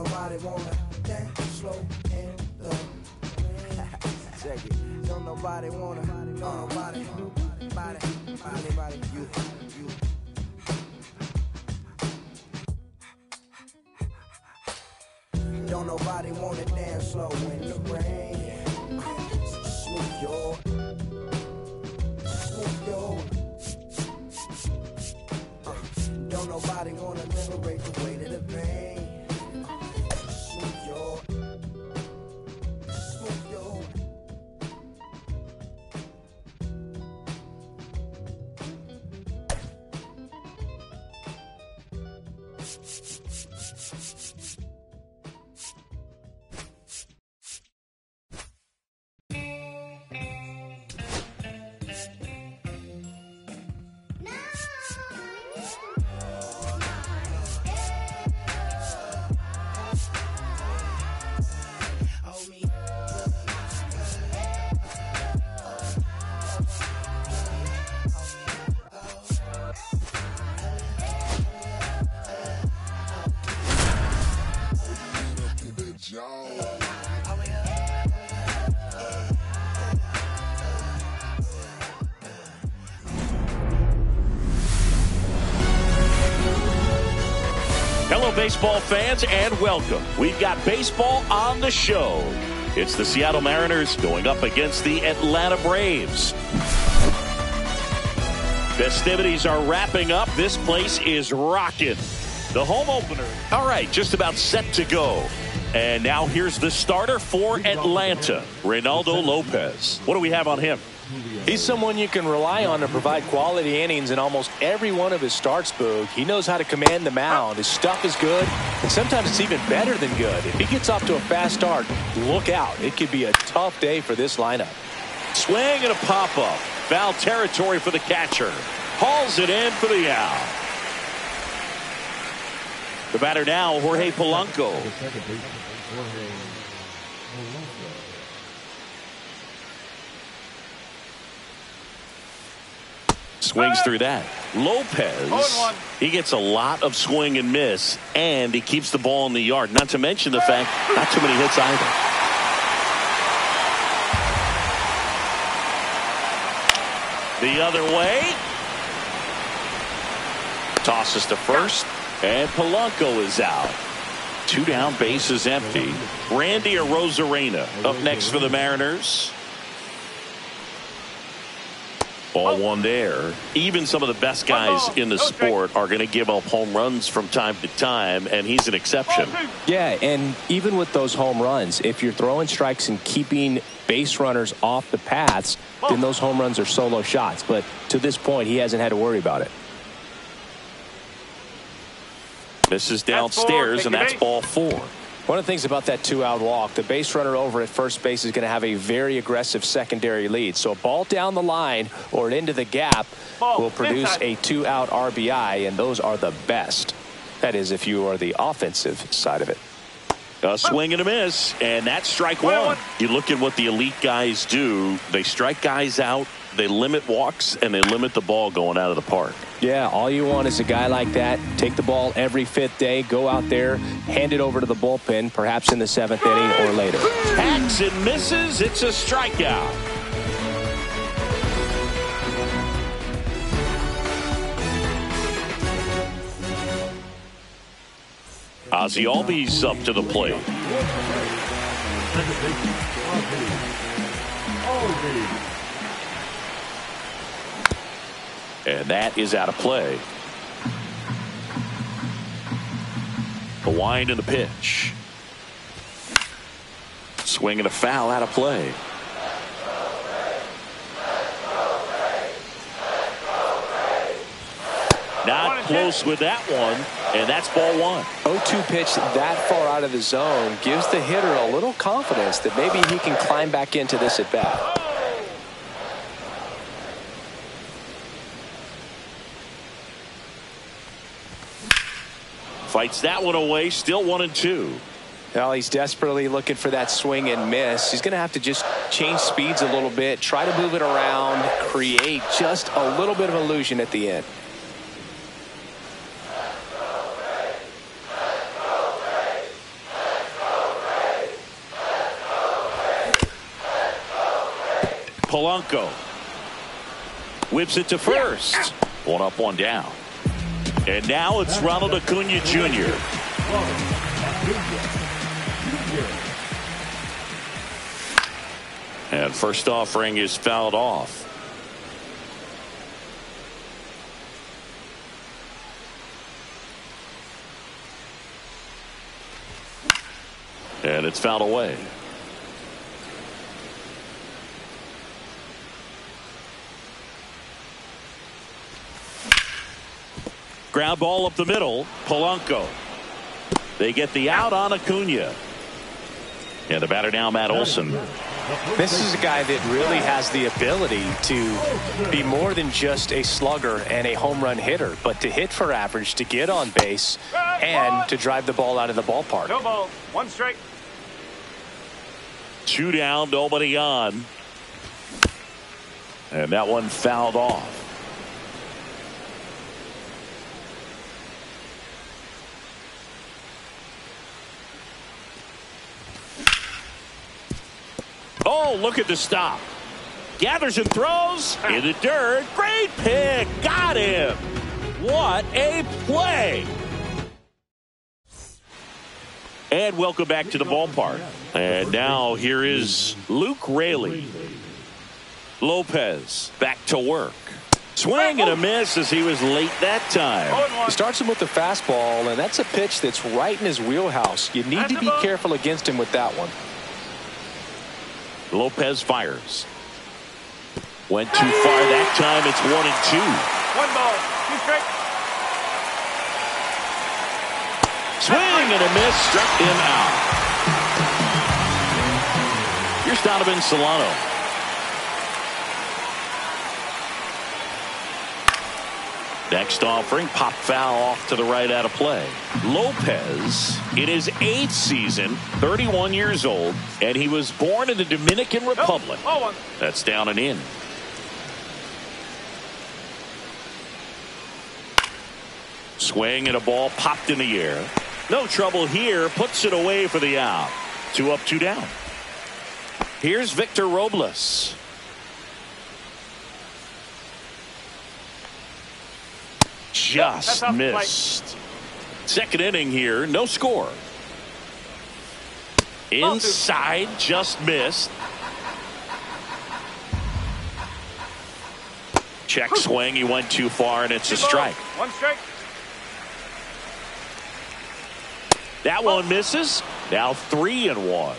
nobody wanna dance slow in the check it. Don't nobody wanna, nobody, you. Don't nobody wanna dance slow in the rain. Smooth your. Don't nobody wanna liberate the weight of the pain. Smooth your. Hello, baseball fans, and welcome. We've got baseball on the show. It's the Seattle Mariners going up against the Atlanta Braves. Festivities are wrapping up. This place is rocking. The home opener. All right, just about set to go. And now here's the starter for Atlanta, Reynaldo Lopez. What do we have on him? He's someone you can rely on to provide quality innings in almost every one of his starts, Boog. He knows how to command the mound. His stuff is good, and sometimes it's even better than good. If he gets off to a fast start, look out. It could be a tough day for this lineup. Swing and a pop-up. Foul territory for the catcher. Hauls it in for the out. The batter now, Jorge Polanco. Swings through that. Lopez, he gets a lot of swing and miss, and he keeps the ball in the yard. Not to mention the fact, not too many hits either. The other way. Tosses to first, and Polanco is out. 2 down, bases empty. Randy Arozarena up next for the Mariners. Ball one there. Even some of the best guys in the sport are going to give up home runs from time to time, and he's an exception. Yeah, and even with those home runs, if you're throwing strikes and keeping base runners off the paths, then those home runs are solo shots. But to this point, he hasn't had to worry about it. Misses downstairs, and that's ball 4. One of the things about that 2-out walk, the base runner over at first base is going to have a very aggressive secondary lead. So a ball down the line or into the gap will produce a 2-out RBI, and those are the best. That is, if you are the offensive side of it. A swing and a miss, and that's strike one. You look at what the elite guys do. They strike guys out, they limit walks, and they limit the ball going out of the park. Yeah, all you want is a guy like that. Take the ball every 5th day, go out there, hand it over to the bullpen, perhaps in the 7th inning or later. Hacks and misses. It's a strikeout. Ozzie Albies up to the plate. And that is out of play. The wind and the pitch. Swing and a foul, out of play. Not close with that one, and that's ball 1. 0-2 pitch that far out of the zone gives the hitter a little confidence that maybe he can climb back into this at bat. Fights that one away, still 1-2. Well, he's desperately looking for that swing and miss. He's going to have to just change speeds a little bit, try to move it around, create just a little bit of illusion at the end. Polanco whips it to first. One up, one down. And now it's Ronald Acuna Jr. And first offering is fouled off. And it's fouled away. Ground ball up the middle. Polanco. They get the out on Acuna. And the batter now, Matt Olson. This is a guy that really has the ability to be more than just a slugger and a home run hitter, but to hit for average, to get on base, and to drive the ball out of the ballpark. No ball, one strike. 2 down, nobody on. And that one fouled off. Oh, look at the stop. Gathers and throws in the dirt. Great pick. Got him. What a play. And welcome back to the ballpark. And now here is Luke Raley. Lopez back to work. Swing and a miss as he was late that time. He starts him with the fastball, and that's a pitch that's right in his wheelhouse. You need to be careful against him with that one. Lopez fires. Went too far that time. It's 1-2. One ball, two strike. Swing and a miss. Struck him out. Here's Donovan Solano. Next offering, pop foul off to the right out of play. Lopez in his 8th season, 31 years old, and he was born in the Dominican Republic. That's down and in. Swing and a ball popped in the air. No trouble here, puts it away for the out. 2 up, 2 down. Here's Victor Robles. Just missed. Second inning here, no score. Inside, just missed. Check swing, he went too far, and it's a strike. One strike. That one misses. Now 3-1.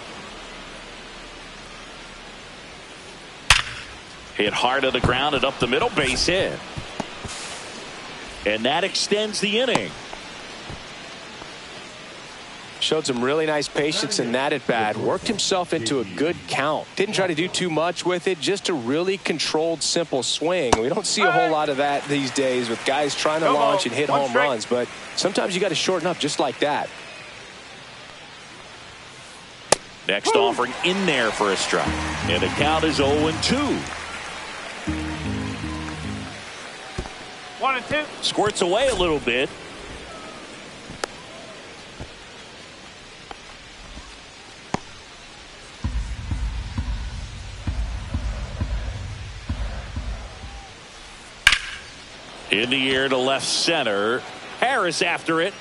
Hit hard to the ground and up the middle, base hit. And that extends the inning. Showed some really nice patience in that at bat. Worked himself into a good count. Didn't try to do too much with it. Just a really controlled, simple swing. We don't see a whole lot of that these days with guys trying to launch and hit home runs. But sometimes you got to shorten up just like that. Next offering in there for a strike. And the count is 0-2. 1-2. Squirts away a little bit. In the air to left center. Harris after it.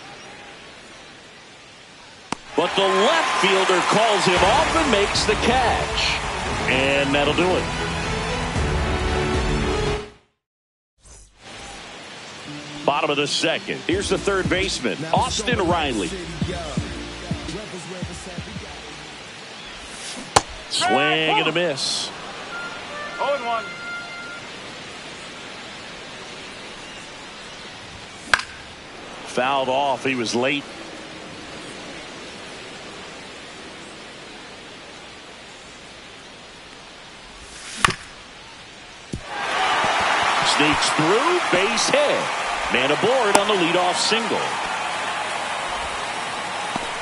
But the left fielder calls him off and makes the catch. And that'll do it. Bottom of the second. Here's the third baseman, Austin Riley. Swing and a miss. 0-1. Fouled off. He was late. Sneaks through, base hit. Man aboard on the leadoff single.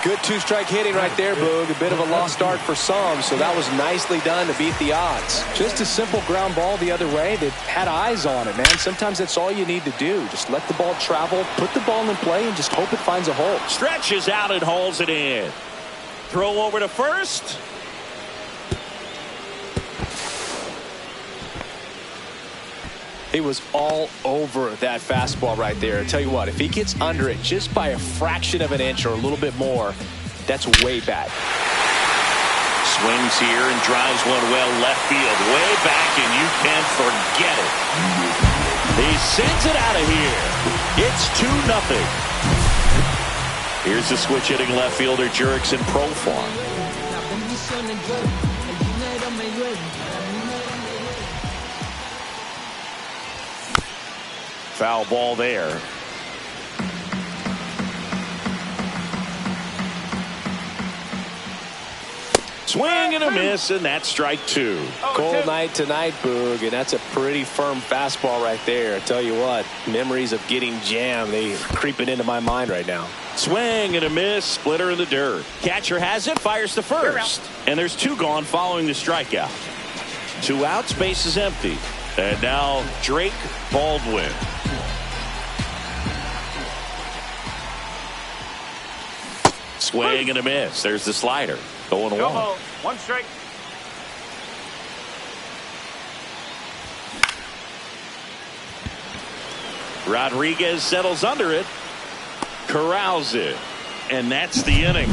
Good two-strike hitting right there, Boog. A bit of a lost start for some, so that was nicely done to beat the odds. Just a simple ground ball the other way that had eyes on it, man. Sometimes that's all you need to do. Just let the ball travel, put the ball in play, and just hope it finds a hole. Stretches out and hauls it in. Throw over to first. He was all over that fastball right there. I tell you what, if he gets under it just by a fraction of an inch or a little bit more, that's way bad. Swings here and drives one well left field. Way back, and you can forget it. He sends it out of here. It's 2-0. Here's the switch hitting left fielder Jurickson Profar. Foul ball there. Swing and a miss, and that's strike 2. Cold night tonight, Boog, and that's a pretty firm fastball right there. I tell you what, memories of getting jammed, they creeping into my mind right now. Swing and a miss, splitter in the dirt. Catcher has it, fires to first. And there's 2 gone following the strikeout. 2 outs, base is empty. And now Drake Baldwin. Swing and a miss. There's the slider. 0-1. 1 strike. Rodriguez settles under it. Corrals it. And that's the inning.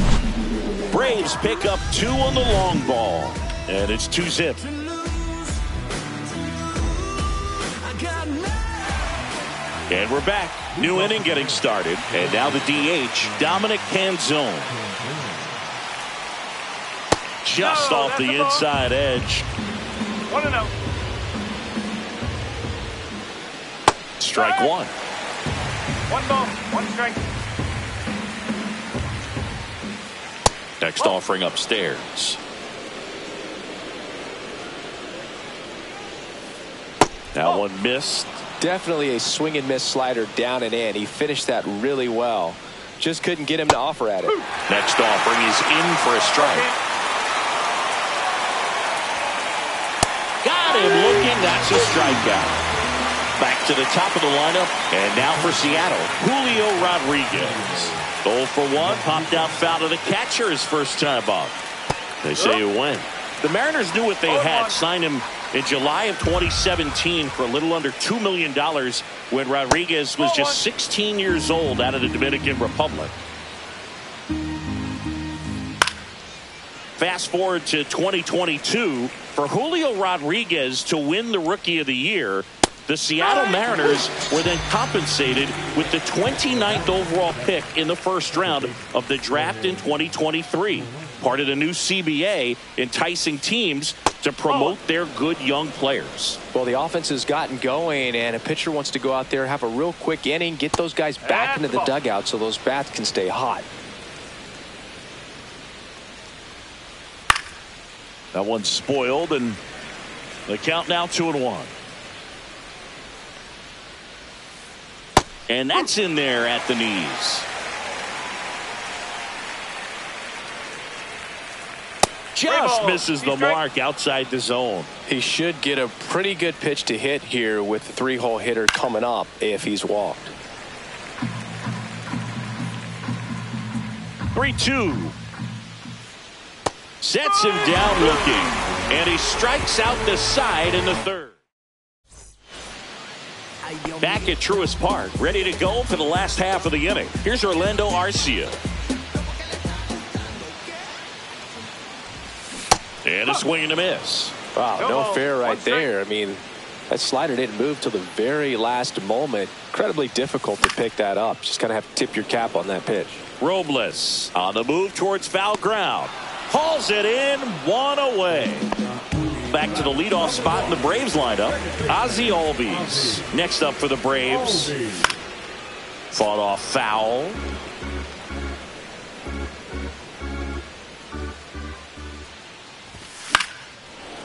Braves pick up 2 on the long ball. And it's 2-zip. And we're back. New inning getting started. And now the DH, Dominic Canzone. Just off the inside edge. 1-0. Strike 1. 1 ball, 1 strike. Next offering upstairs. That one missed. Definitely a swing and miss slider down and in. He finished that really well. Just couldn't get him to offer at it. Next offering is in for a strike. Got him looking. That's a strikeout. Back to the top of the lineup. And now for Seattle, Julio Rodriguez. 0 for 1. Popped out foul to the catcher his first time up. They say it went. The Mariners knew what they had. Signed him in July of 2017 for a little under $2 million when Rodriguez was just 16 years old out of the Dominican Republic. Fast forward to 2022. For Julio Rodriguez to win the Rookie of the Year, the Seattle Mariners were then compensated with the 29th overall pick in the first round of the draft in 2023. Part of the new CBA, enticing teams to promote their good young players. Well, the offense has gotten going, and a pitcher wants to go out there, have a real quick inning, get those guys back into the dugout so those bats can stay hot. That one's spoiled, and the count now 2-1. And that's in there at the knees. Just misses the mark outside the zone. He should get a pretty good pitch to hit here with the 3-hole hitter coming up if he's walked. 3-2. Sets him down looking. And he strikes out the side in the third. Back at Truist Park, ready to go for the last half of the inning. Here's Orlando Arcia. And a swing and a miss. Wow, no fair right there. I mean, that slider didn't move till the very last moment. Incredibly difficult to pick that up. Just kind of have to tip your cap on that pitch. Robles on the move towards foul ground. Hauls it in, 1 away. Back to the leadoff spot in the Braves lineup. Ozzie Albies next up for the Braves. Fought off foul.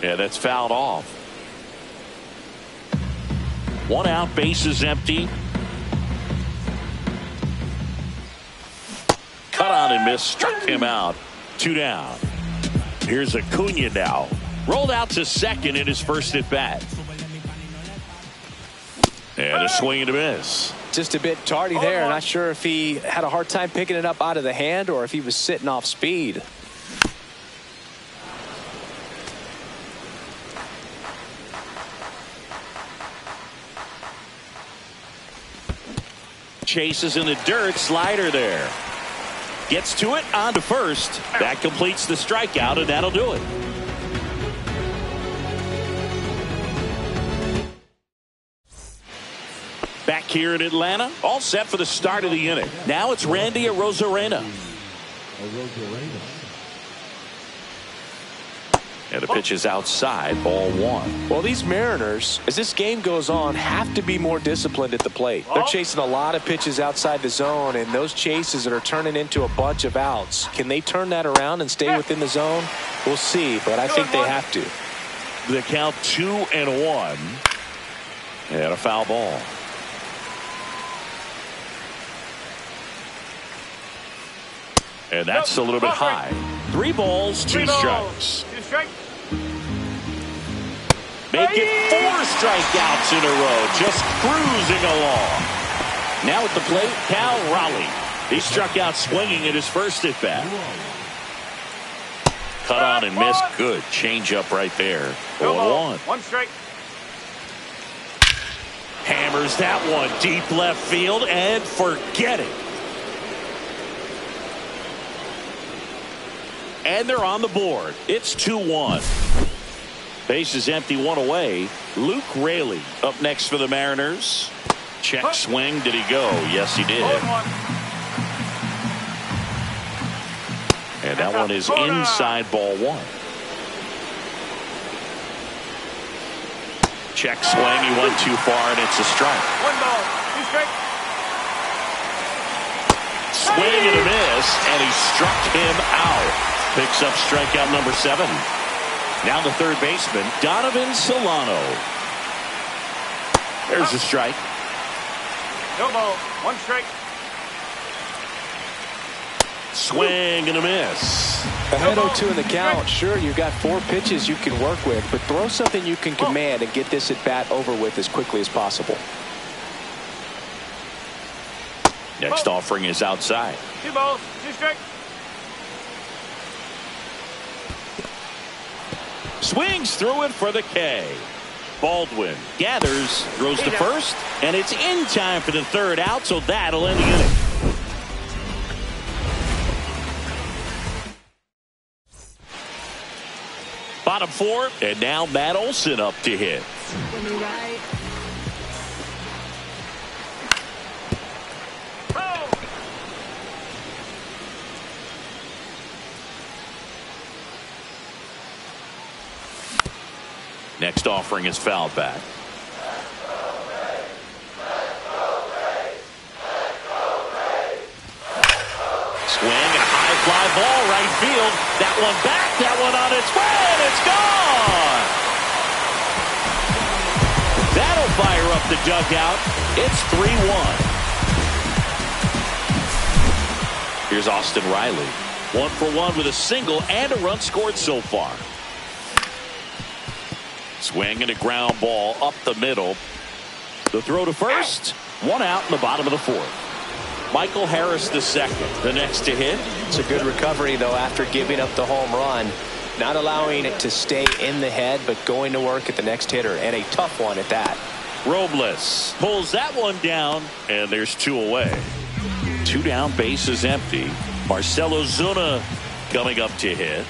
Yeah, that's fouled off. 1 out, bases empty. Cut on and missed, struck him out. 2 down. Here's Acuna now. Rolled out to second in his first at bat. And a swing and a miss. Just a bit tardy there. Not sure if he had a hard time picking it up out of the hand or if he was sitting off speed. chases in the dirt. Slider there. Gets to it, on to first. That completes the strikeout, and that'll do it. Back here in Atlanta, all set for the start of the inning. Now it's Randy Arozarena. And the pitch is outside, ball one. Well, these Mariners, as this game goes on, have to be more disciplined at the plate. They're chasing a lot of pitches outside the zone, and those chases are turning into a bunch of outs. Can they turn that around and stay within the zone? We'll see, but I think they have to. The count 2-1. And a foul ball. And that's a little bit high. 3 balls, 2 strikes. Make it 4 strikeouts in a row. Just cruising along. Now at the plate, Cal Raleigh. He struck out swinging at his first at bat. Cut on and missed. Good changeup right there. 0-1. 1 strike. Hammers that one deep left field and forget it. And they're on the board. It's 2-1. Base is empty, 1 away. Luke Raley up next for the Mariners. Check swing. Did he go? Yes, he did. And that one is inside, ball 1. Check swing. He went too far, and it's a strike. 1 ball, 2 strikes. Swing and a miss, and he struck him out. Picks up strikeout number 7. Now the third baseman, Donovan Solano. There's a strike. No ball, 1 strike. Swing and a miss. Ahead 0-2 in the count. Sure, you've got 4 pitches you can work with, but throw something you can command and get this at bat over with as quickly as possible. Next offering is outside. 2 balls, 2 strikes. Swings through it for the K. Baldwin gathers, throws to first, and it's in time for the third out, so that'll end the inning. Bottom 4, and now Matt Olson up to hit. Next offering is fouled back. Swing and a high fly ball right field. That one back, that one on its way, and it's gone. That'll fire up the dugout. It's 3-1. Here's Austin Riley. 1 for 1 with a single and a run scored so far. Swing and a ground ball up the middle. The throw to first. 1 out in the bottom of the 4th. Michael Harris the second. The next to hit. It's a good recovery, though, after giving up the home run. Not allowing it to stay in the head, but going to work at the next hitter. And a tough one at that. Robles pulls that one down, and there's 2 away. 2 down, base is empty. Marcelo Zuna coming up to hit.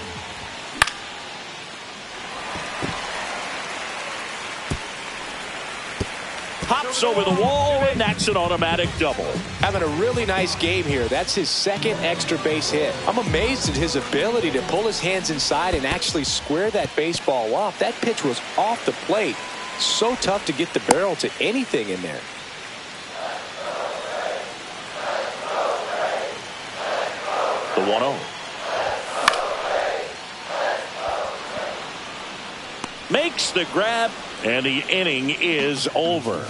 Pops over the wall, and that's an automatic double. Having a really nice game here. That's his 2nd extra base hit. I'm amazed at his ability to pull his hands inside and actually square that baseball off. That pitch was off the plate. So tough to get the barrel to anything in there. The 1-0. Makes the grab, and the inning is over.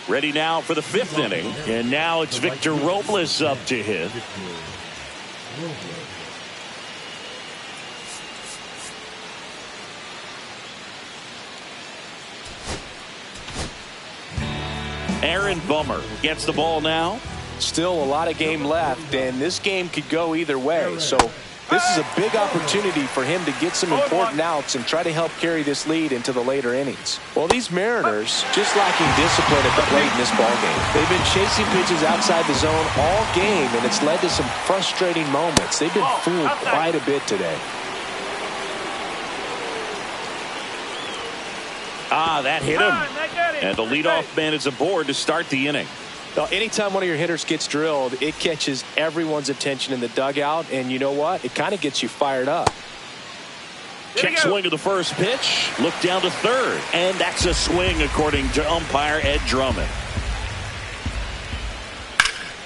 Ready now for the 5th inning, and now it's Victor Robles up to hit. Aaron Bummer gets the ball now. Still a lot of game left, and this game could go either way. So This is a big opportunity for him to get some important outs and try to help carry this lead into the later innings. Well, these Mariners just lacking discipline at the plate in this ballgame. They've been chasing pitches outside the zone all game, and it's led to some frustrating moments. They've been fooled quite a bit today. That hit him. And the leadoff man is aboard to start the inning. Now, anytime one of your hitters gets drilled, it catches everyone's attention in the dugout, and you know what? It kind of gets you fired up. Check swing of the first pitch. Look down to third. And that's a swing according to umpire Ed Drummond.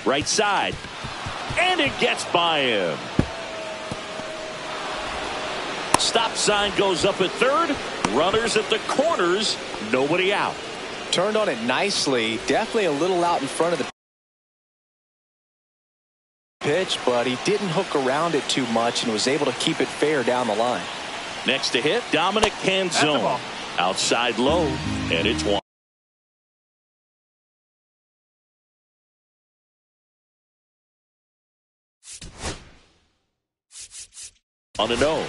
Right side. And it gets by him. Stop sign goes up at third. Runners at the corners. Nobody out. Turned on it nicely. Definitely a little out in front of the pitch, but he didn't hook around it too much and was able to keep it fair down the line. Next to hit, Dominic Canzone. Outside low, and it's one. On the 0.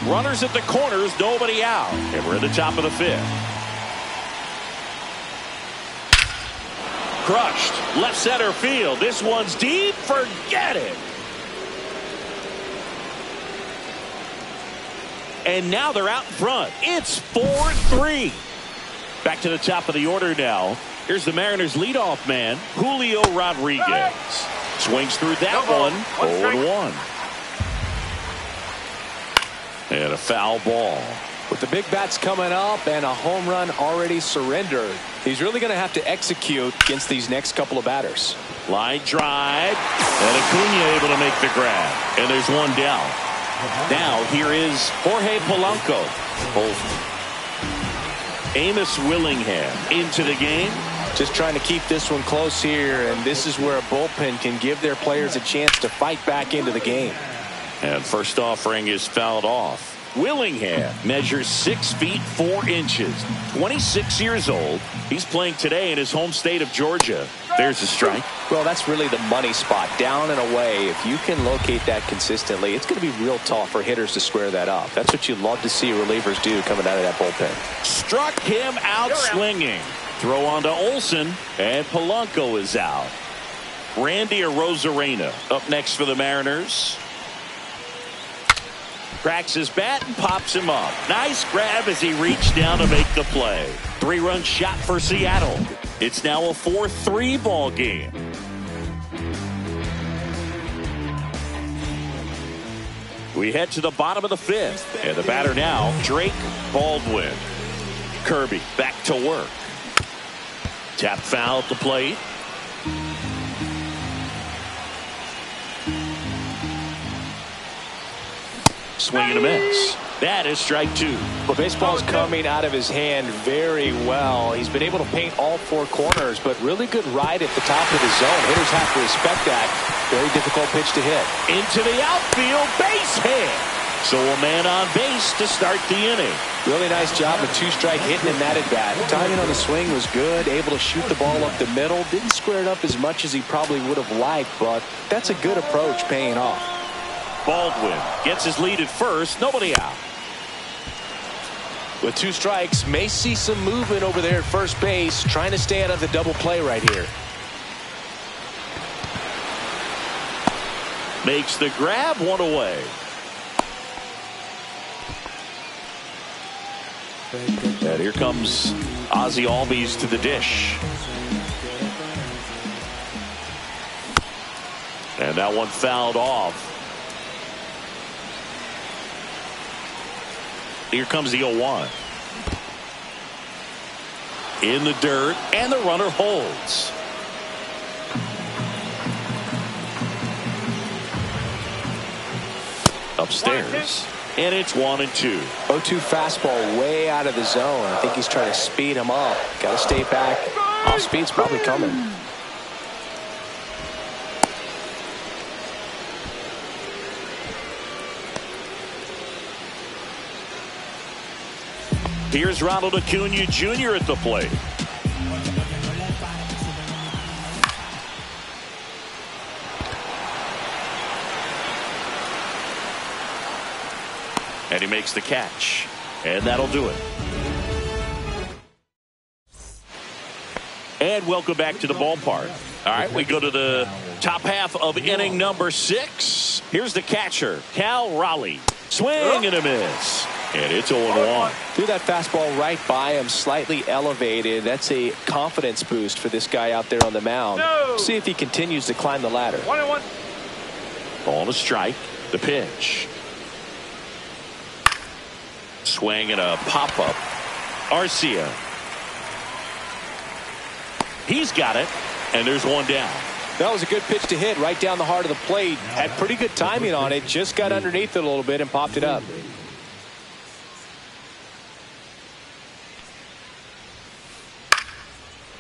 Runners at the corners, nobody out. And we're at the top of the 5th. Crushed. Left center field. This one's deep. Forget it. And now they're out in front. It's 4-3. Back to the top of the order now. Here's the Mariners' leadoff man, Julio Rodriguez. Swings through that one. 0-1. And a foul ball. With the big bats coming up and a home run already surrendered, he's really going to have to execute against these next couple of batters. Line drive. And Acuna able to make the grab. And there's one down. Now here is Jorge Polanco. Amos Willingham into the game. Just trying to keep this one close here, and this is where a bullpen can give their players a chance to fight back into the game. And first offering is fouled off. Willingham measures 6 feet 4 inches. 26 years old. He's playing today in his home state of Georgia. There's a strike. Well, that's really the money spot, down and away. If you can locate that consistently, it's going to be real tough for hitters to square that up. That's what you love to see relievers do coming out of that bullpen. Struck him out swinging. Throw on to Olsen, and Polanco is out. Randy Arozarena up next for the Mariners. Cracks his bat and pops him up. Nice grab as he reached down to make the play. 3-run shot for Seattle. It's now a 4-3 ball game. We head to the bottom of the 5th. And the batter now, Drake Baldwin. Kirby back to work. Tap foul at the plate. Swing and a miss. That is strike 2. Well, baseball's coming out of his hand very well. He's been able to paint all 4 corners, but really good ride at the top of the zone. Hitters have to respect that. Very difficult pitch to hit. Into the outfield, base hit. So a man on base to start the inning. Really nice job with 2-strike hitting in that at bat. Timing on the swing was good. Able to shoot the ball up the middle. Didn't square it up as much as he probably would have liked, but that's a good approach paying off. Baldwin gets his lead at first. Nobody out. With 2 strikes, may see some movement over there at first base. Trying to stay out of the double play right here. Makes the grab, 1 away. And here comes Ozzie Albies to the dish. And that one fouled off. Here comes the 0-1. In the dirt, and the runner holds. Upstairs. And it's 1-2. 0-2 fastball way out of the zone. I think he's trying to speed him up. Got to stay back. Off speed's probably coming. Here's Ronald Acuna Jr. at the plate. And he makes the catch. And that'll do it. And welcome back to the ballpark. All right, we go to the top half of inning number 6. Here's the catcher, Cal Raleigh. Swing and a miss. And it's 0-1. Threw that fastball right by him, slightly elevated. That's a confidence boost for this guy out there on the mound. No. See if he continues to climb the ladder. 1-1. Ball to strike. The pitch. Swing and a pop-up. Arcia. He's got it. And there's one down. That was a good pitch to hit right down the heart of the plate. Had pretty good timing on it. Just got underneath it a little bit and popped it up.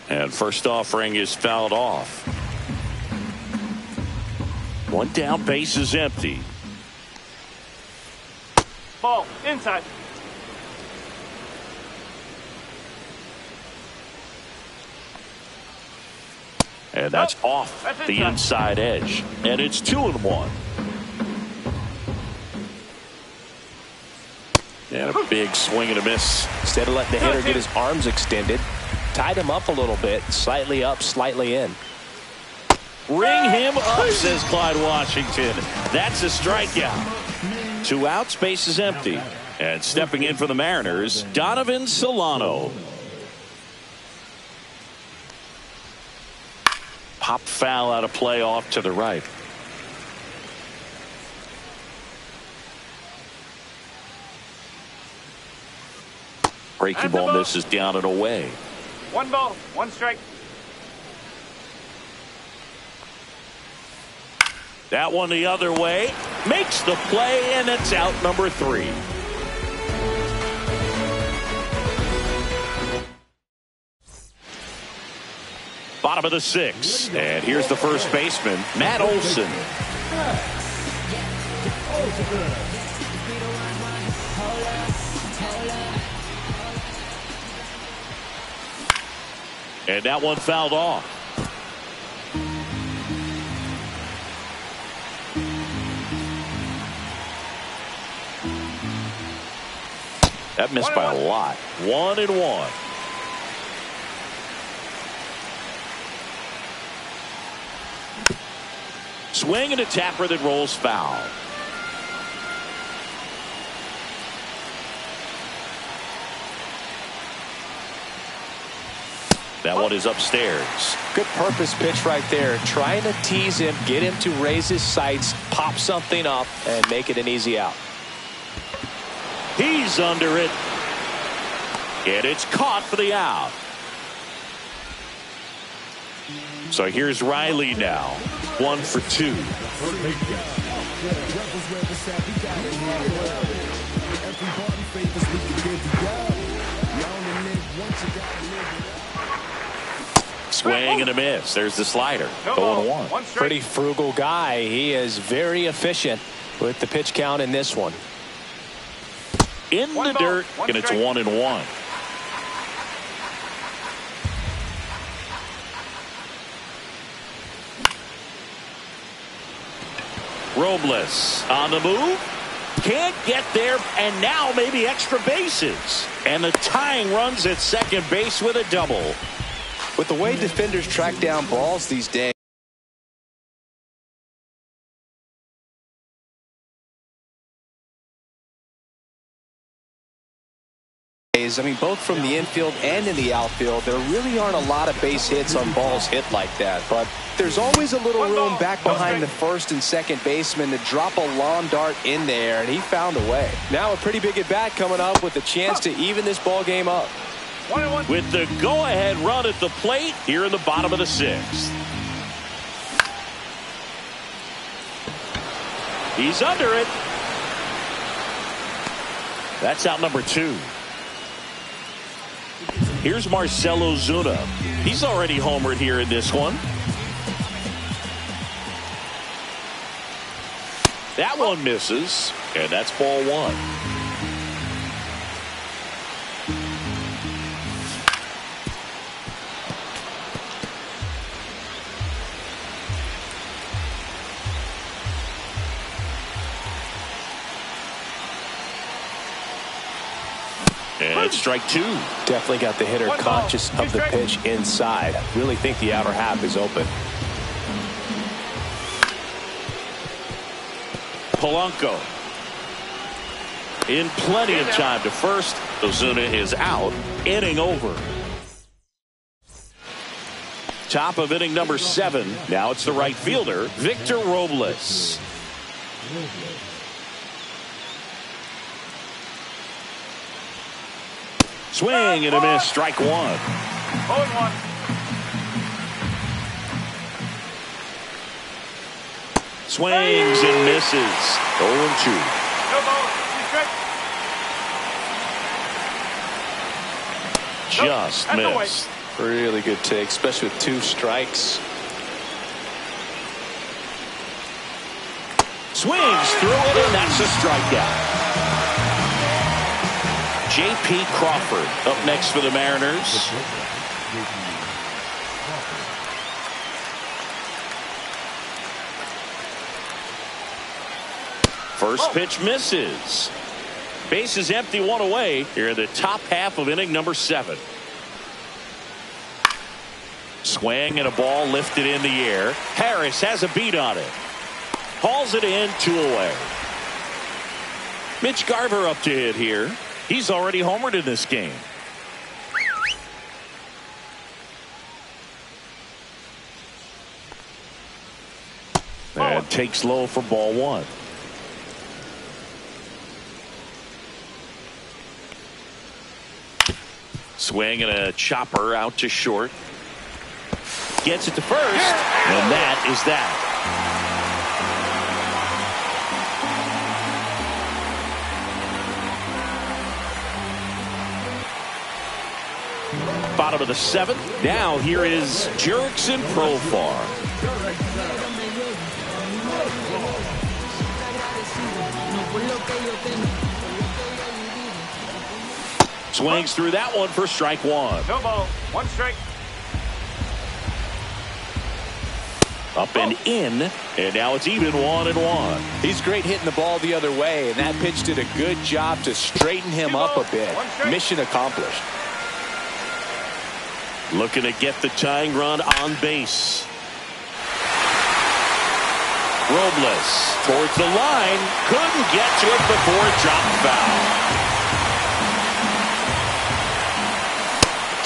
And first offering is fouled off. One down, base is empty. Ball inside. And that's off the inside edge. And it's 2-1. And a big swing and a miss. Instead of letting the hitter get his arms extended, tied him up a little bit, slightly up, slightly in. Ring him up, says Clyde Washington. That's a strikeout. 2 outs, base is empty. And stepping in for the Mariners, Donovan Solano. Pop foul out of play off to the right. Breaking ball misses down and away. 1 ball, 1 strike. That one the other way. Makes the play, and it's out number 3. Bottom of the 6th. And here's the first baseman, Matt Olson. And that one fouled off. That missed by a lot. 1-1. Swing and a tapper that rolls foul. That one is upstairs. Good purpose pitch right there. Trying to tease him, get him to raise his sights, pop something up, and make it an easy out. He's under it. And it's caught for the out. So here's Riley now. 1 for 2. Swing and a miss. There's the slider. 0-1. Pretty frugal guy. He is very efficient with the pitch count in this one. In the dirt, and it's 1-1. Robles on the move. Can't get there, and now maybe extra bases. And the tying runs at second base with a double. With the way defenders track down balls these days, I mean, both from the infield and in the outfield, there really aren't a lot of base hits on balls hit like that. But there's always a little room back behind the first and second baseman to drop a long dart in there, and he found a way. Now a pretty big at bat coming up with a chance to even this ball game up. With the go-ahead run at the plate here in the bottom of the 6th. He's under it. That's out number 2. Here's Marcelo Zuna. He's already homered here in this one. That one misses, and that's ball 1. And it's strike two. Definitely got the hitter conscious of the pitch inside. Really think the outer half is open. Polanco in plenty of time to first. Ozuna is out. Inning over. Top of inning number 7. Now it's the right fielder, Victor Robles. Swing and a miss, strike one. 0-1. Swings and misses. 0-2. No ball. 2 strikes. Just missed. Really good take, especially with 2 strikes. Swings through it, and that's a strikeout. J.P. Crawford up next for the Mariners. First pitch misses. Base is empty, 1 away here in the top half of inning number 7. Swing and a ball lifted in the air. Harris has a beat on it. Hauls it in, 2 away. Mitch Garver up to hit here. He's already homered in this game. And takes low for ball 1. Swing and a chopper out to short. Gets it to first, and that is that. Bottom of the 7th. Now here is Jurickson Profar. Swings through that one for strike 1. No ball. 1 strike. Up and in, and now it's even 1-1. He's great hitting the ball the other way, and that pitch did a good job to straighten him up a bit. Mission accomplished. Looking to get the tying run on base. Robles towards the line. Couldn't get to it before it dropped foul.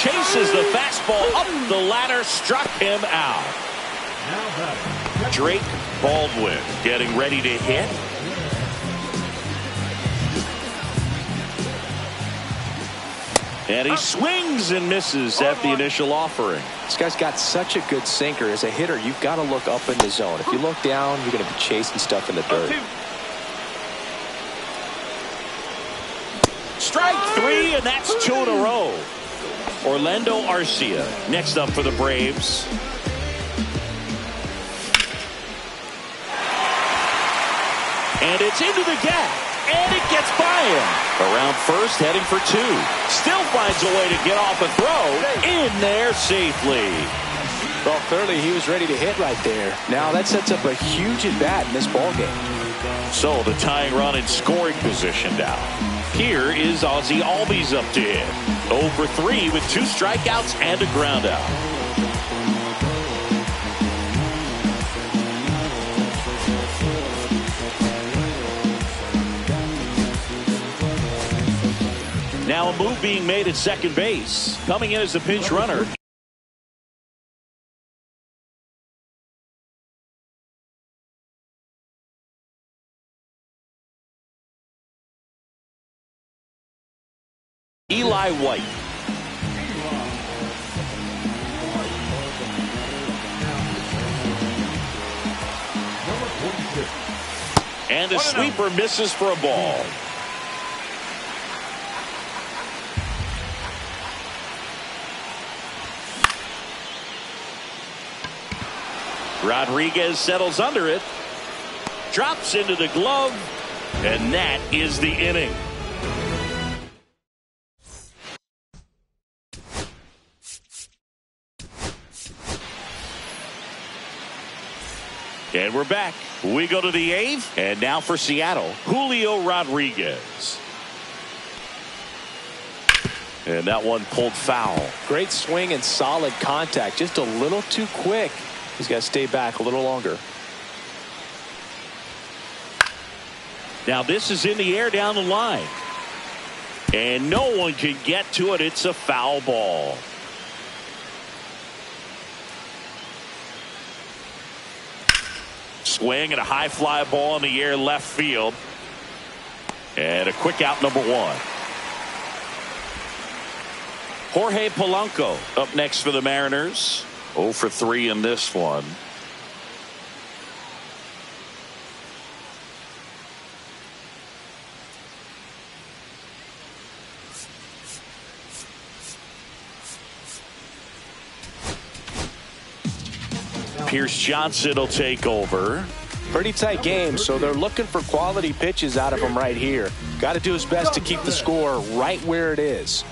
Chases the fastball up the ladder. Struck him out. Drake Baldwin getting ready to hit. And he swings and misses at the initial offering. This guy's got such a good sinker. As a hitter, you've got to look up in the zone. If you look down, you're going to be chasing stuff in the dirt. Strike 3, and that's 2 in a row. Orlando Arcia next up for the Braves. And it's into the gap. And it gets by him. Around first, heading for 2. Still finds a way to get off a throw. In there safely. Well, clearly he was ready to hit right there. Now that sets up a huge at-bat in this ballgame. So the tying run in scoring position now. Here is Ozzie Albies up to hit. 0 for 3 with 2 strikeouts and a ground out. Now a move being made at second base. Coming in as a pinch runner. Eli White. And a sweeper misses for a ball. Rodriguez settles under it. Drops into the glove. And that is the inning. And we're back. We go to the 8th. And now for Seattle, Julio Rodriguez. And that one pulled foul. Great swing and solid contact. Just a little too quick. He's got to stay back a little longer. Now this is in the air down the line. And no one can get to it. It's a foul ball. Swing and a high fly ball in the air left field. And a quick out, number one. Jorge Polanco up next for the Mariners. 0 for 3 in this one. Pierce Johnson will take over. Pretty tight game, so they're looking for quality pitches out of him right here. Got to do his best to keep the score right where it is.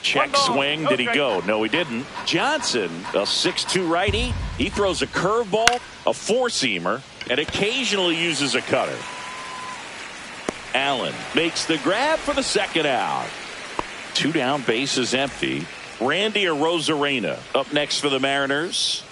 Check swing. Did he go? No, he didn't. Johnson, a 6'2 righty. He throws a curveball, a four-seamer, and occasionally uses a cutter. Allen makes the grab for the second out. 2 down, bases empty. Randy Arozarena up next for the Mariners.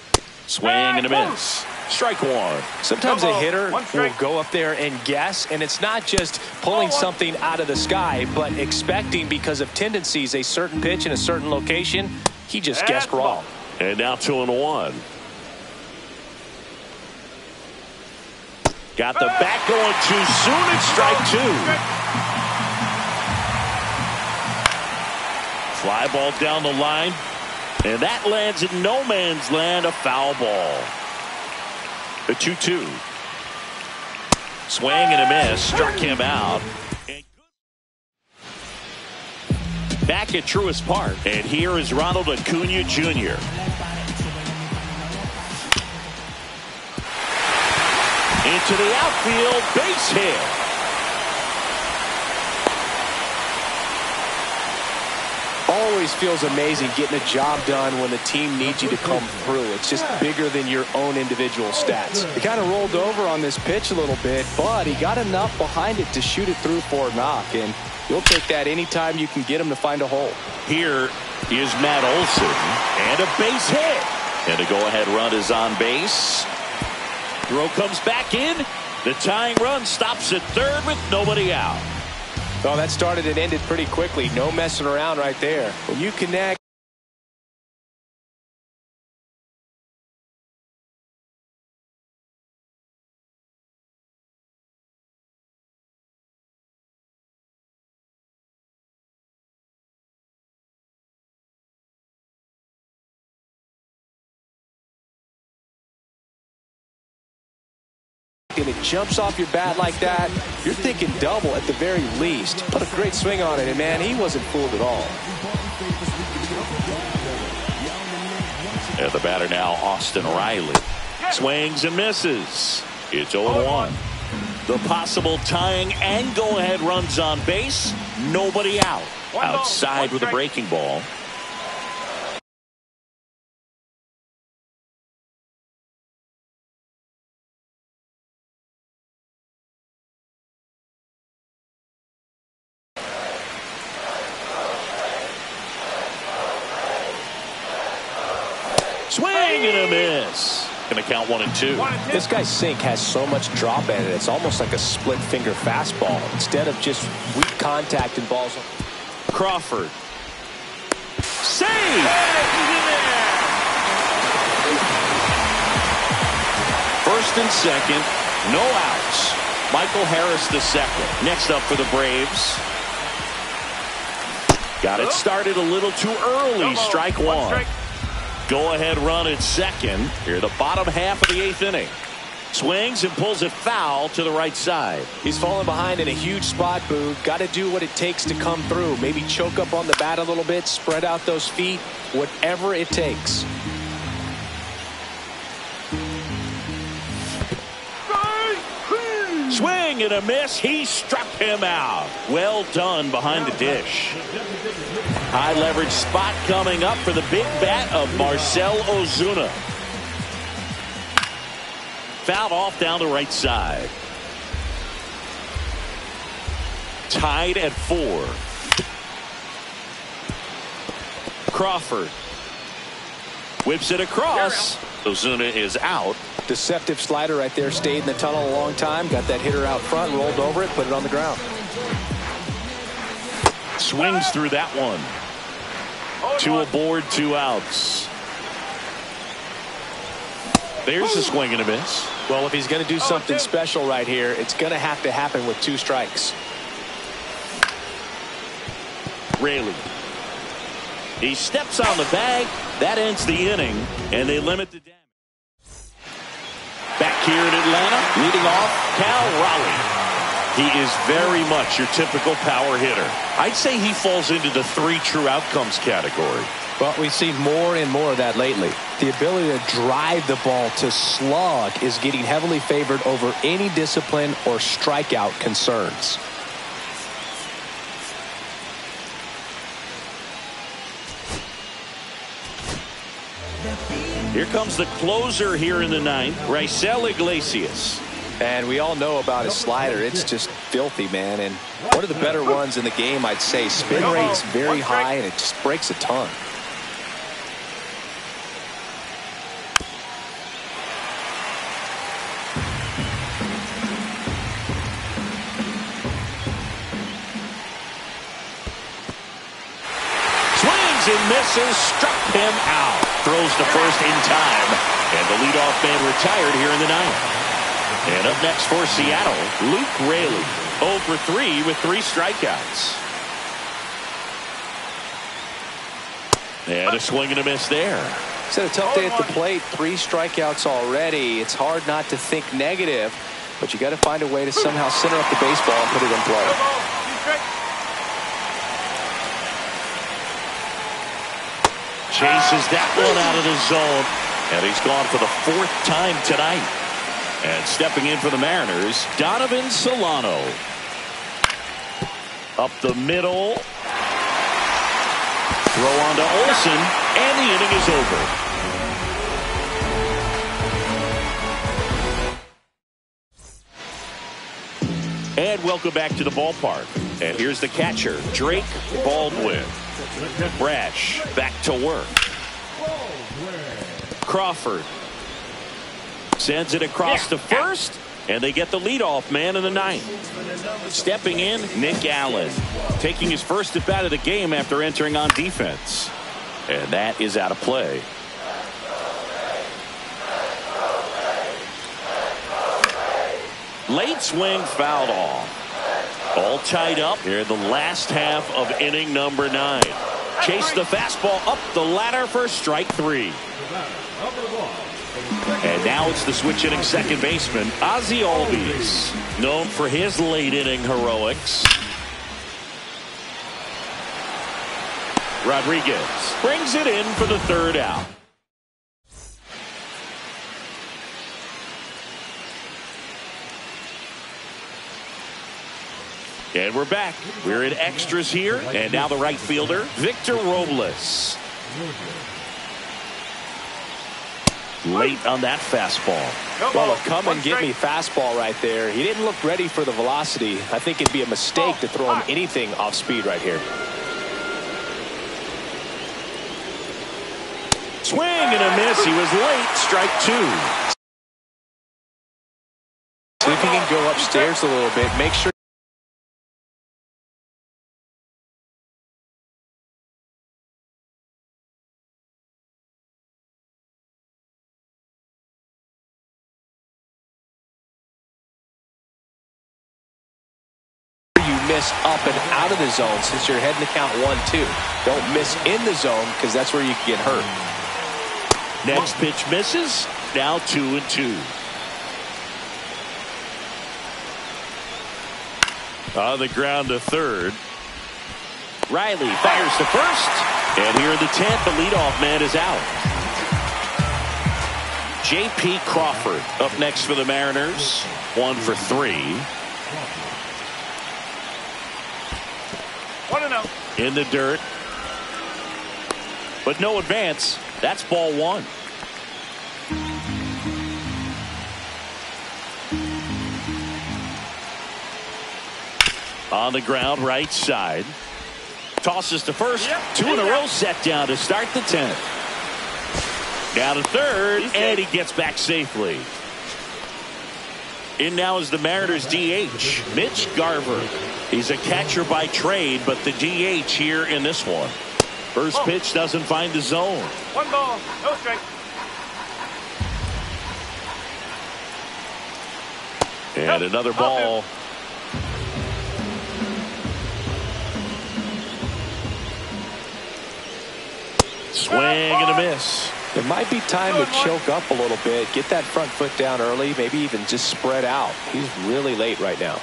Swing and a miss. Strike one. Sometimes a hitter will go up there and guess, and it's not just pulling something out of the sky, but expecting because of tendencies a certain pitch in a certain location. He just guessed wrong. And now 2-1. Got the bat going too soon. It's strike two. Fly ball down the line, and that lands in no man's land, a foul ball. The 2-2. Swing and a miss, struck him out. Back at Truist Park, and here is Ronald Acuna Jr. Into the outfield, base hit. Always feels amazing getting a job done when the team needs you to come through. It's just bigger than your own individual stats. He kind of rolled over on this pitch a little bit, but he got enough behind it to shoot it through for a knock, and you'll take that anytime you can get him to find a hole. Here is Matt Olson, and a base hit. And a go-ahead run is on base. Throw comes back in. The tying run stops at third with nobody out. Oh, that started and ended pretty quickly. No messing around right there. When you connect. And it jumps off your bat like that, you're thinking double at the very least. Put a great swing on it, and man, he wasn't fooled at all. And the batter now, Austin Riley. Swings and misses. It's 0-1. The possible tying and go-ahead runs on base. Nobody out. Outside with a breaking ball. Swing and a miss. Going to count 1-2. This guy's sink has so much drop in it. It's almost like a split finger fastball instead of just weak contact and balls. Crawford. Save! First and second. No outs. Michael Harris the second. Next up for the Braves. Got it started a little too early. Strike one. Go-ahead run at second. Here, the bottom half of the 8th inning. Swings and pulls it foul to the right side. He's falling behind in a huge spot, Boo. Got to do what it takes to come through. Maybe choke up on the bat a little bit, spread out those feet, whatever it takes. Swing and a miss. He struck him out. Well done behind the dish. High leverage spot coming up for the big bat of Marcell Ozuna. Fouled off down the right side. Tied at 4. Crawford whips it across. Ozuna is out. Deceptive slider right there. Stayed in the tunnel a long time. Got that hitter out front, rolled over it, put it on the ground. Swings through that one. 2 aboard, 2 outs. There's a swing and a miss. Well, if he's going to do something special right here, it's going to have to happen with 2 strikes. Raley. He steps on the bag. That ends the inning, and they limit the damage. Back here in Atlanta, leading off, Cal Raleigh. He is very much your typical power hitter. I'd say he falls into the 3 true outcomes category. Well, we've seen more and more of that lately. The ability to drive the ball to slug is getting heavily favored over any discipline or strikeout concerns. Here comes the closer here in the 9th, Raisel Iglesias. And we all know about his slider. It's just filthy, man. And one of the better ones in the game, I'd say. Spin rate's very high, and it just breaks a ton. Swings and misses, struck him out. Throws to first in time, and the leadoff man retired here in the 9th. And up next for Seattle, Luke Raley, 0 for 3 with 3 strikeouts. And a swing and a miss there. It's had a tough day at the plate. 3 strikeouts already. It's hard not to think negative, but you got to find a way to somehow center up the baseball and put it in play. Chases that one out of the zone, and he's gone for the 4th time tonight. And stepping in for the Mariners, Donovan Solano. Up the middle. Throw on to Olsen, and the inning is over. And welcome back to the ballpark. And here's the catcher, Drake Baldwin. Brash back to work. Crawford sends it across to first, and they get the leadoff man in the 9th. Stepping in, Nick Allen, taking his first at bat of the game after entering on defense. And that is out of play. Late swing fouled off. All tied up here in the last half of inning number 9. Chase the fastball up the ladder for strike 3. And now it's the switch hitting second baseman, Ozzie Albies, known for his late inning heroics. Rodriguez brings it in for the 3rd out. And we're back. We're in extras here. And now the right fielder, Victor Robles. Late on that fastball. Well, a come and get me fastball right there. He didn't look ready for the velocity. I think it'd be a mistake to throw him anything off speed right here. Swing and a miss. He was late. Strike 2. See if he can go upstairs a little bit. Make sure miss up and out of the zone since you're heading to count 1-2. Don't miss in the zone because that's where you can get hurt. Next pitch misses. Now 2-2. On the ground to third. Riley fires to first. And here in the 10th, the leadoff man is out. J.P. Crawford up next for the Mariners. 1 for 3. 1-0. In the dirt. But no advance. That's ball 1. On the ground, right side. Tosses to first. 2 in a row set down to start the 10th. Down to third, and he gets back safely. In now is the Mariners DH, Mitch Garver. He's a catcher by trade, but the DH here in this one. First pitch doesn't find the zone. 1 ball, no strike. And another ball. Swing and a miss. It might be time to choke up a little bit, get that front foot down early, maybe even just spread out. He's really late right now.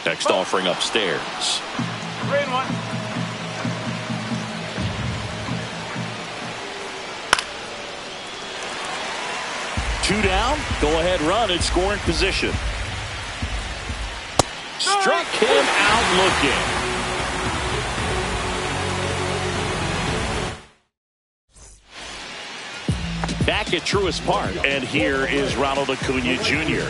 Next offering upstairs. 3-1. Two down, go ahead run in scoring position. Struck him out looking. Back at Truist Park, and here is Ronald Acuna Jr.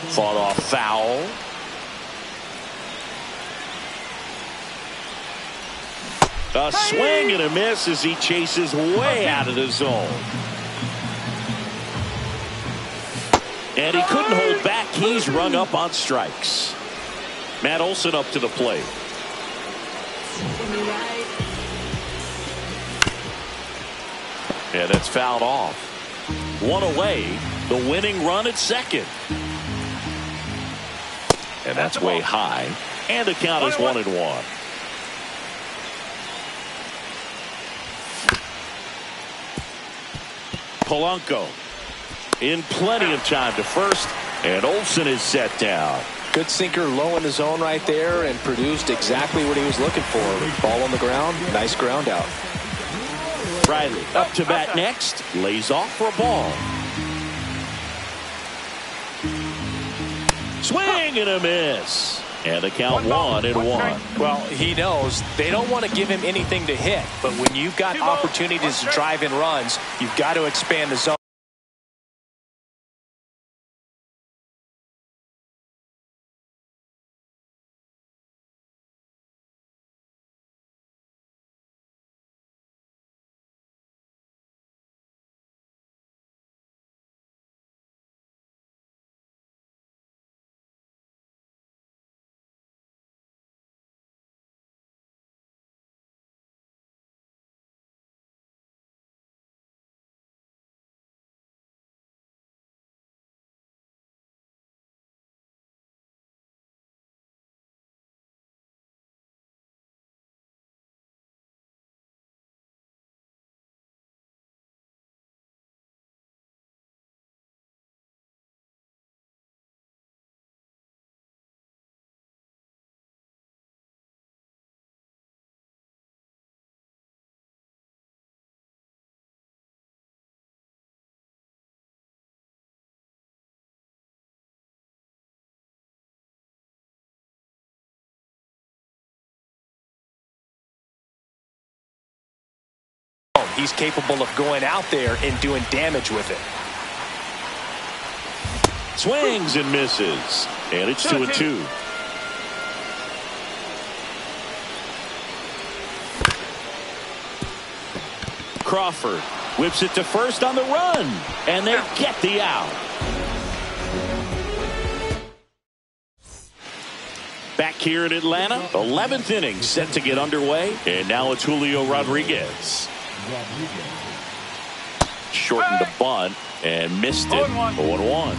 Fought off foul. A swing and a miss as he chases way out of the zone. And he couldn't hold back. He's rung up on strikes. Matt Olson up to the plate. And that's fouled off. One away. The winning run at second. And that's way high. And the count is 1-1. Polanco in plenty of time to first, and Olson is set down. Good sinker low in the zone right there and produced exactly what he was looking for. Ball on the ground, nice ground out. Riley up to bat next, lays off for a ball. Swing and a miss. And the count 1-1. Well, he knows they don't want to give him anything to hit, but when you've got opportunities to drive in runs, you've got to expand the zone. He's capable of going out there and doing damage with it. Swings and misses. And it's 2-2. Crawford whips it to first on the run. And they get the out. Back here in Atlanta, 11th inning set to get underway. And now it's Julio Rodriguez. Shortened the bunt and missed it. 0-1.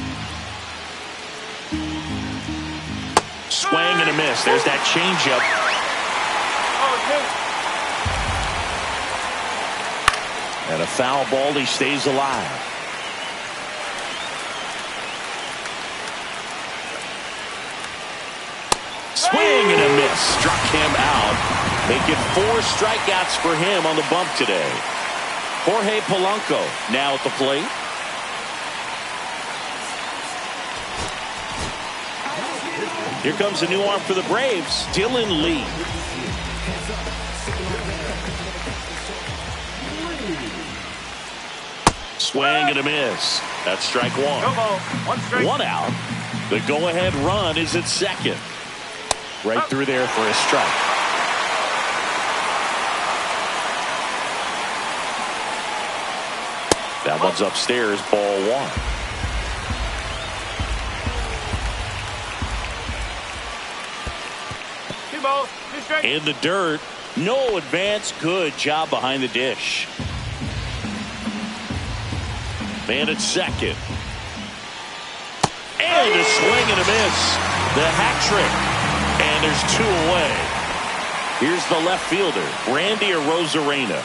Swing and a miss. There's that changeup. And a foul ball. He stays alive. Swing and a miss. Struck him out. Making 4 strikeouts for him on the bump today. Jorge Polanco now at the plate. Here comes a new arm for the Braves, Dylan Lee. Swing and a miss. That's strike one. No ball. One strike. One out. The go-ahead run is at second. Right through there for a strike. That one's upstairs, ball one. Two balls. Two strikes. In the dirt. No advance. Good job behind the dish. Man at second. And a swing and a miss. The hat trick. And there's two away. Here's the left fielder, Randy Arozarena.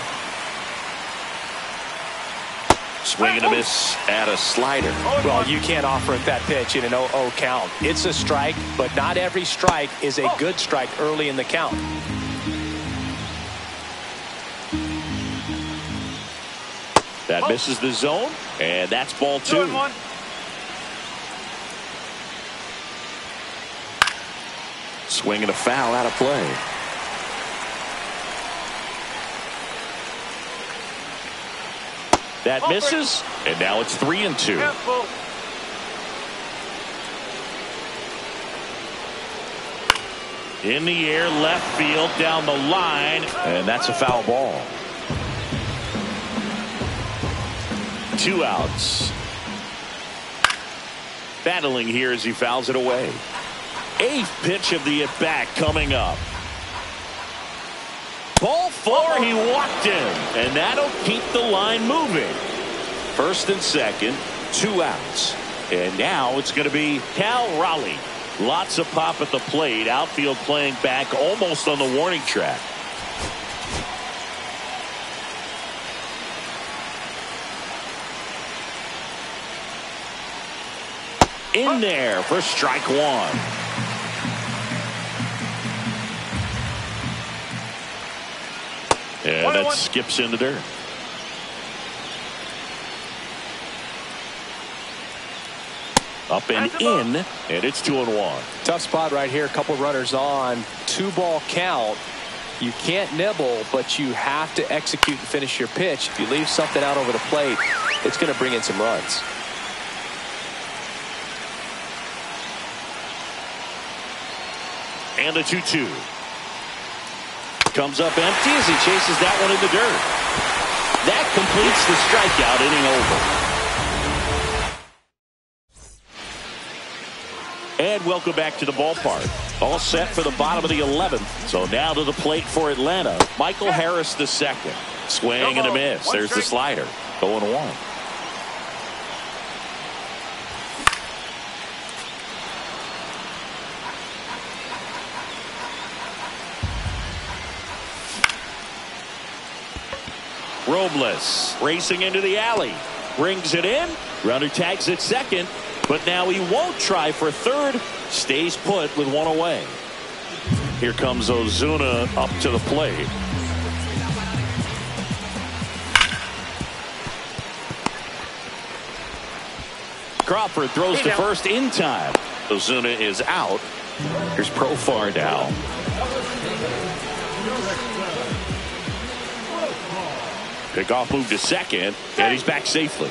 Swing and a miss at a slider. Well, you can't offer it that pitch in an 0-0 count. It's a strike, but not every strike is a good strike early in the count. That misses the zone, and that's ball two. 2-1. Swing and a foul out of play. That misses, and now it's 3-2. Careful. In the air, left field, down the line, and that's a foul ball. 2 outs. Battling here as he fouls it away. 8th pitch of the at-bat coming up. Ball 4, he walked in, and that'll keep the line moving. First and second, 2 outs. And now it's going to be Cal Raleigh. Lots of pop at the plate. Outfield playing back almost on the warning track. In there for strike one. And that skips in the dirt. Up and in, and it's 2-1. Tough spot right here. A couple runners on. 2-ball count. You can't nibble, but you have to execute and finish your pitch. If you leave something out over the plate, it's going to bring in some runs. And a 2-2. Comes up empty as he chases that one in the dirt. That completes the strikeout, inning over. And welcome back to the ballpark. All set for the bottom of the 11th. So now to the plate for Atlanta. Michael Harris the second. Swing and a miss. There's the slider. 0-1. Robles racing into the alley. Brings it in. Runner tags at second. But now he won't try for third. Stays put with one away. Here comes Ozuna up to the plate. Crawford throws to first in time. Ozuna is out. Here's Profar now. Pickoff move to second, and he's back safely.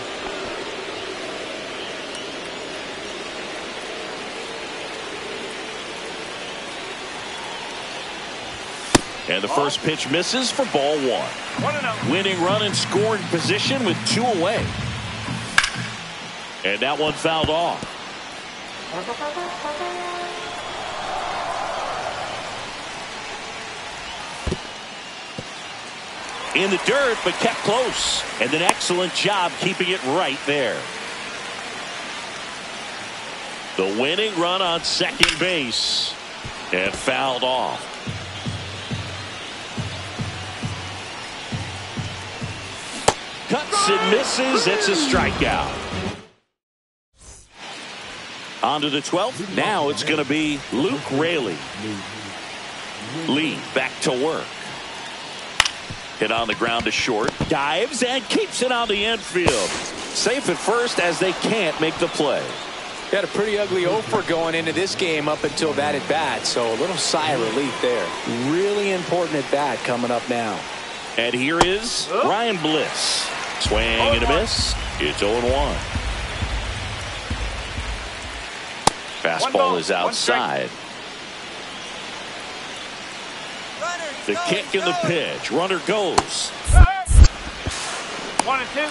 And the first pitch misses for ball one. Winning run in scoring position with 2 away. And that one fouled off. In the dirt, but kept close. And an excellent job keeping it right there. The winning run on second base. And fouled off. Cuts and misses. It's a strikeout. On to the 12th. Now it's going to be Luke Raley. Lee back to work. Hit on the ground to short. Dives and keeps it on the infield. Safe at first as they can't make the play. Got a pretty ugly offer going into this game up until that at bat, so a little sigh of relief there. Really important at bat coming up now. And here is Ryan Bliss. Swing and a miss. It's 0-1. Fastball is outside. The kick and the pitch. Runner goes. 1-2.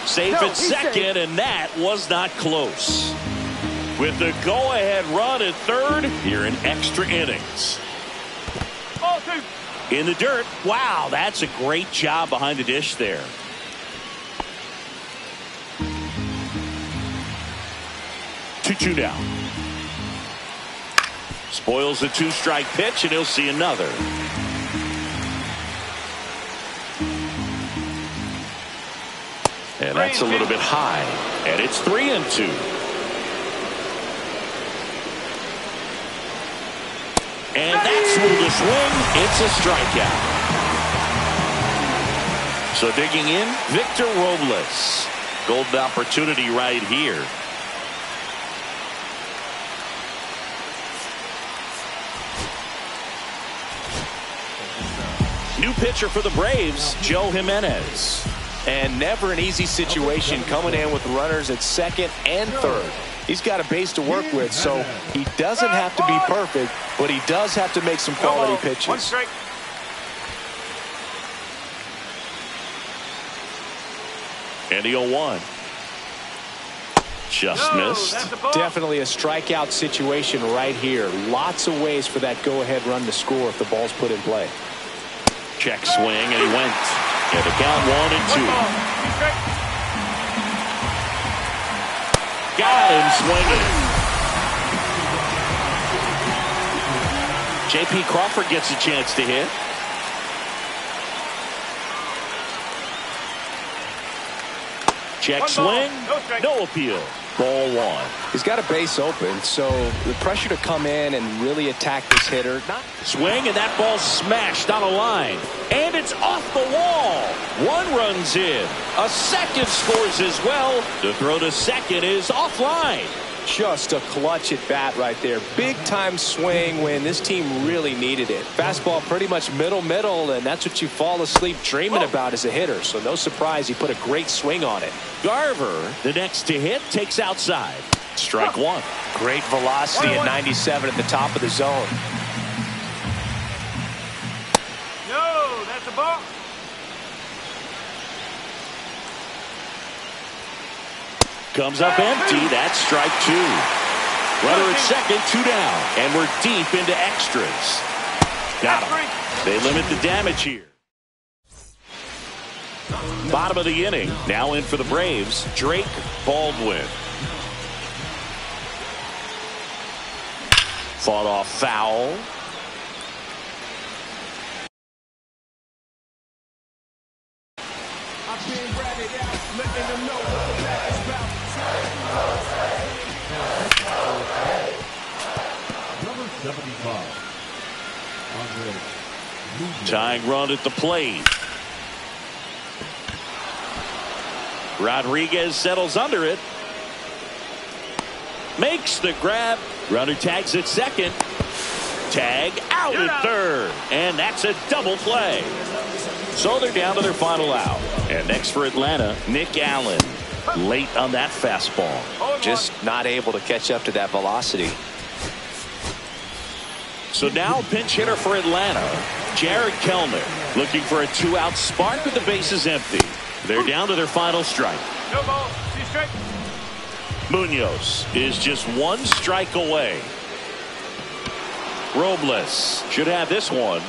Safe at second, and that was not close. With the go-ahead run at third, here in extra innings. Ball 2. In the dirt. Wow, that's a great job behind the dish there. Two down. Spoils the 2-strike pitch, and he'll see another. And that's a little bit high. And it's 3-2. And that's with the swing. It's a strikeout. So digging in, Victor Robles. Golden opportunity right here. New pitcher for the Braves, Joe Jimenez. And never an easy situation coming in with runners at second and third. He's got a base to work with, so he doesn't have to be perfect, but he does have to make some quality pitches. 1 strike. And the 0-1. Just missed. Definitely a strikeout situation right here. Lots of ways for that go-ahead run to score if the ball's put in play. Check swing, and he went. And the count 1-2. Got him swinging. J.P. Crawford gets a chance to hit. Check swing. No appeal. Ball 1. He's got a base open, so the pressure to come in and really attack this hitter. Swing, and that ball smashed on a line. And it's off the wall. 1 runs in. A second scores as well. The throw to second is offline. Just a clutch at bat right there. Big time swing when this team really needed it. Fastball pretty much middle, and that's what you fall asleep dreaming about as a hitter. So no surprise he put a great swing on it. Garver, the next to hit, takes outside. Strike 1. Great velocity at 97 at the top of the zone. No, that's a ball. Comes up empty. That's strike 2. Runner at second, 2 down. And we're deep into extras. Got him. They limit the damage here. Bottom of the inning. Now in for the Braves, Drake Baldwin. Fought off foul. Tying run at the plate. Rodriguez settles under it. Makes the grab. Runner tags at second. Tag out at third. And that's a double play. So they're down to their final out. And next for Atlanta, Nick Allen. Late on that fastball. Just not able to catch up to that velocity. So now pinch hitter for Atlanta, Jared Kellner, looking for a 2-out spark with the bases empty. They're down to their final strike. No ball. 2 strike. Munoz is just 1 strike away. Robles should have this one.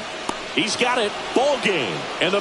He's got it. Ball game. And the